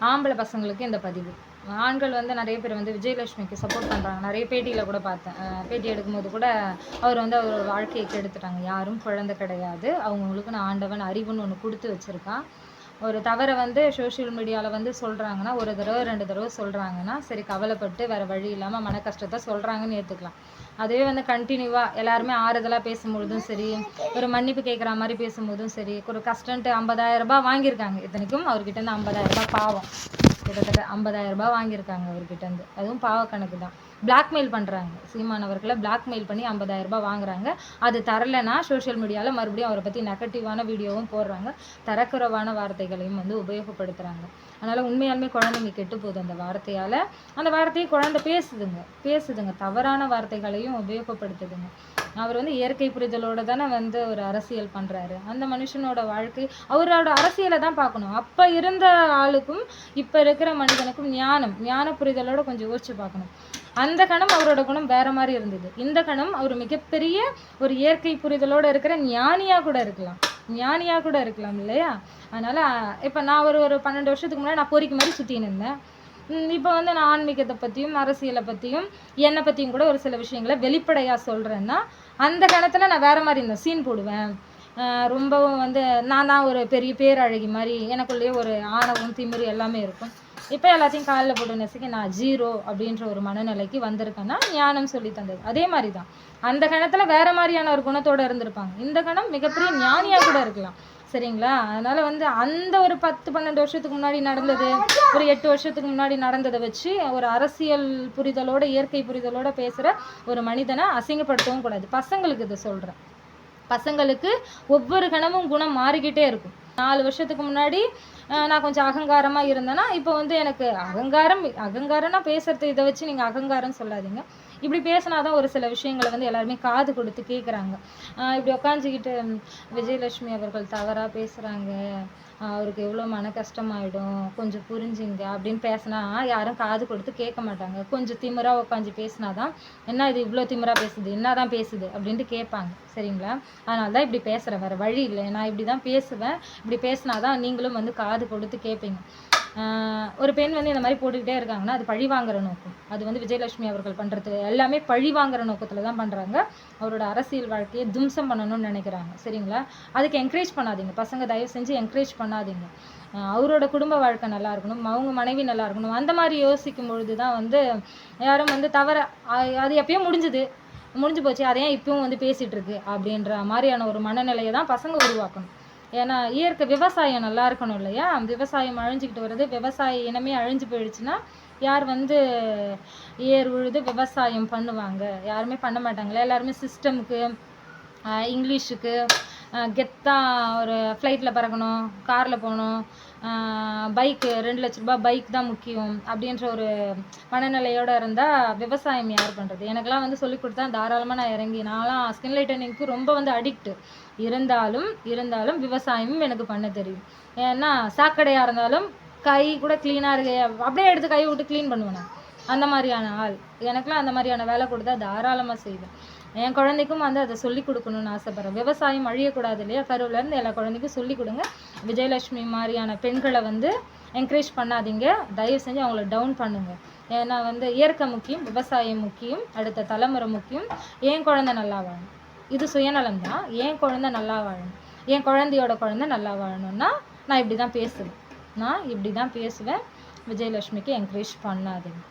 ஆம்பளை பசங்களுக்கு இந்த பதிவு. ஆண்கள் வந்து நிறைய பேர் வந்து விஜயலட்சுமிக்கு சப்போர்ட் பண்ணுறாங்க. நிறைய பேட்டியில் கூட பார்த்தேன். பேட்டி எடுக்கும்போது கூட அவர் வந்து அவர் வாழ்க்கையை கெடுத்துட்டாங்க. யாரும் குழந்தை கிடையாது, அவங்களுக்குன்னு ஆண்டவன் அறிவுன்னு ஒன்று கொடுத்து வச்சுருக்கான். ஒரு தவறை வந்து சோஷியல் மீடியாவில் வந்து சொல்கிறாங்கன்னா, ஒரு தடவை 2 தடவை சொல்கிறாங்கன்னா சரி, கவலைப்பட்டு வேறு வழி இல்லாமல் மன கஷ்டத்தை சொல்கிறாங்கன்னு ஏற்றுக்கலாம். அதுவே வந்து கண்டினியூவாக எல்லாருமே ஆறுதலாக பேசும்பொழுதும் சரி, ஒரு மன்னிப்பு கேட்குற மாதிரி பேசும்போதும் சரி, ஒரு கஷ்டன்ட்டு 50,000 ரூபாய் வாங்கியிருக்காங்க. இத்தனைக்கும் அவர்கிட்ட 50,000 ரூபாய் பாவம், கிட்டத்தட்ட 50,000 ரூபாய் வாங்கியிருக்காங்க அவர்கிட்டருந்து. அதுவும் பாவ கணக்கு தான். பிளாக்மெயில் பண்ணுறாங்க, சீமானவர்களை பிளாக்மெயில் பண்ணி 50,000 ரூபாய் வாங்குறாங்க. அது தரலைன்னா சோஷியல் மீடியாவில் மறுபடியும் அவரை பற்றி நெகட்டிவான வீடியோவும் போடுறாங்க, தரக்குறைவான வார்த்தைகளையும் வந்து உபயோகப்படுத்துகிறாங்க. அதனால் உண்மையாலுமே குழந்தைங்க கெட்டு போகுது அந்த வார்த்தையால். அந்த வார்த்தையை குழந்தை பேசுதுங்க, தவறான வார்த்தைகளையும் உபயோகப்படுத்துதுங்க. அவர் வந்து இயற்கை புரிதலோடு தானே வந்து ஒரு அரசியல் பண்ணுறாரு. அந்த மனுஷனோட வாழ்க்கை, அவரோட அரசியலை தான் பார்க்கணும். அப்போ இருந்த ஆளுக்கும் இப்போ இருக்கிற மனிதனுக்கும் ஞான புரிதலோடு கொஞ்சம் யோசிச்சு பார்க்கணும். அந்த கணம் அவரோட குணம் வேற மாதிரி இருந்தது. இந்த கணம் அவர் மிகப்பெரிய ஒரு இயற்கை புரிதலோடு இருக்கிற ஞானியாக கூட இருக்கலாம் இல்லையா? அதனால் இப்போ நான் ஒரு 12 வருஷத்துக்கு முன்னாடி நான் பொறிக்கு மாதிரி சுற்றின்னு இருந்தேன். இப்போ வந்து நான் ஆன்மீகத்தை பற்றியும் அரசியலை பற்றியும் என்னை பற்றியும் கூட ஒரு சில விஷயங்களை வெளிப்படையாக சொல்கிறேன்னா, அந்த கணத்தில் நான் வேறு மாதிரி இருந்தேன். சீன் போடுவேன், ரொம்பவும் வந்து நான் தான் ஒரு பெரிய பேரழகி மாதிரி, எனக்குள்ளேயே ஒரு ஆணவம் திமிரு எல்லாமே இருக்கும். இப்போ எல்லாத்தையும் காலில் போட்டு நெசுக்கி நான் ஜீரோ அப்படின்ற ஒரு மனநிலைக்கு வந்திருக்கேன்னா ஞானம் சொல்லி தந்தது. அதே மாதிரி தான் அந்த கணத்தில் வேறு மாதிரியான ஒரு குணத்தோடு இருந்திருப்பாங்க. இந்த கணம் மிகப்பெரிய ஞானியாக கூட இருக்கலாம், சரிங்களா? அதனால் வந்து அந்த ஒரு 10-12 வருஷத்துக்கு முன்னாடி நடந்தது, ஒரு 8 வருஷத்துக்கு முன்னாடி நடந்ததை வச்சு ஒரு அரசியல் புரிதலோட இயற்கை புரிதலோட பேசுகிற ஒரு மனிதனை அசிங்கப்படுத்தவும் கூடாது. பசங்களுக்கு இதை சொல்கிறேன். பசங்களுக்கு ஒவ்வொரு கணமும் குணம் மாறிக்கிட்டே இருக்கும். 4 வருஷத்துக்கு முன்னாடி நான் கொஞ்சம் அகங்காரமாக இருந்தேன்னா, இப்போ வந்து எனக்கு அகங்காரம்னா பேசுறது, இதை வச்சு நீங்கள் அகங்காரம் சொல்லாதீங்க. இப்படி பேசினாதான் ஒரு சில விஷயங்களை வந்து எல்லாருமே காது கொடுத்து கேட்குறாங்க. இப்படி உட்காந்துக்கிட்டு விஜயலட்சுமி அவர்கள் தவறாக பேசுகிறாங்க, அவருக்கு எவ்வளோ மன கஷ்டமாயிடும், கொஞ்சம் புரிஞ்சுங்க அப்படின்னு பேசினா யாரும் காது கொடுத்து கேட்க மாட்டாங்க. கொஞ்சம் திமிராக உட்காந்து பேசினாதான், என்ன இது இவ்வளோ திமிராக பேசுது, என்ன தான் பேசுது அப்படின்ட்டு கேட்பாங்க, சரிங்களா? அதனால தான் இப்படி பேசுகிறேன், வேறு வழி இல்லை. நான் இப்படி தான் பேசுவேன். இப்படி பேசினாதான் நீங்களும் வந்து காது கொடுத்து கேட்பீங்க. ஒரு பெண் வந்து இந்த மாதிரி போட்டுக்கிட்டே இருக்காங்கன்னா அது பழி வாங்குற நோக்கம். அது வந்து விஜயலட்சுமி அவர்கள் பண்ணுறது எல்லாமே பழி வாங்குற நோக்கத்தில் தான் பண்ணுறாங்க. அவரோட அரசியல் வாழ்க்கையை தும்சம் பண்ணணும்னு நினைக்கிறாங்க, சரிங்களா? அதுக்கு என்கரேஜ் பண்ணாதீங்க பசங்க, தயவு செஞ்சு என்கரேஜ் பண்ணாதீங்க. அவரோட குடும்ப வாழ்க்கை நல்லா இருக்கணும், அவங்க மனைவி நல்லா இருக்கணும், அந்த மாதிரி யோசிக்கும் பொழுது தான் வந்து யாரும் வந்து தவிர அது எப்பயோ முடிஞ்சு போச்சு, அதை ஏன் இப்பவும் வந்து பேசிகிட்டு இருக்கு அப்படின்ற மாதிரியான ஒரு மனநிலையை தான் பசங்க உருவாக்கணும். ஏன்னா இயற்கை விவசாயம் நல்லா இருக்கணும் இல்லையா? விவசாயம் அழிஞ்சிக்கிட்டு வருது. விவசாய இனமே அழிஞ்சு போயிடுச்சுன்னா யார் வந்து ஏர் உழுது விவசாயம் பண்ணுவாங்க? யாருமே பண்ண மாட்டாங்களே. எல்லாருமே சிஸ்டமுக்கு, இங்கிலீஷுக்கு, கெத்தாக ஒரு ஃப்ளைட்டில் பறக்கணும், காரில் போகணும், பைக்கு 2 லட்ச ரூபாய் பைக் தான் முக்கியம் அப்படின்ற ஒரு மனநிலையோடு இருந்தால் விவசாயம் யார் பண்ணுறது? எனக்கெல்லாம் வந்து சொல்லிக் கொடுத்தா தாராளமாக நான் இறங்கி, நான்லாம் ஸ்கின் லைட்டனிங்க்கு ரொம்ப வந்து அடிக்ட்டு. இருந்தாலும் விவசாயமும் எனக்கு பண்ண தெரியும். ஏன்னா சாக்கடையாக இருந்தாலும் கை கூட க்ளீனாக இருக்கு, அப்படியே எடுத்து கை விட்டு க்ளீன் பண்ணுவேன் நான். அந்த மாதிரியான ஆள். எனக்குலாம் அந்த மாதிரியான வேலை கொடுத்தா தாராளமாக செய்வேன். என் குழந்தைக்கும் வந்து அதை சொல்லிக் கொடுக்கணும்னு ஆசைப்பட்றேன். விவசாயம் அழியக்கூடாது இல்லையா? கருவிலேருந்து எல்லா குழந்தைக்கும் சொல்லிக் கொடுங்க. விஜயலட்சுமி மாதிரியான பெண்களை வந்து என்கரேஜ் பண்ணாதீங்க, தயவு செஞ்சு அவங்கள டவுன் பண்ணுங்கள். ஏன்னா வந்து இயற்கை முக்கியம், விவசாயம் முக்கியம், அடுத்த தலைமுறை முக்கியம். என் குழந்தை நல்லா வாழணும், இது சுயநலம் தான். என் குழந்தை நல்லா வாழணும், என் குழந்தையோட குழந்தை நல்லா வாழணும்னா நான் இப்படி தான் பேசுவேன். விஜயலட்சுமிக்கு என்கரேஜ் பண்ணாதீங்க.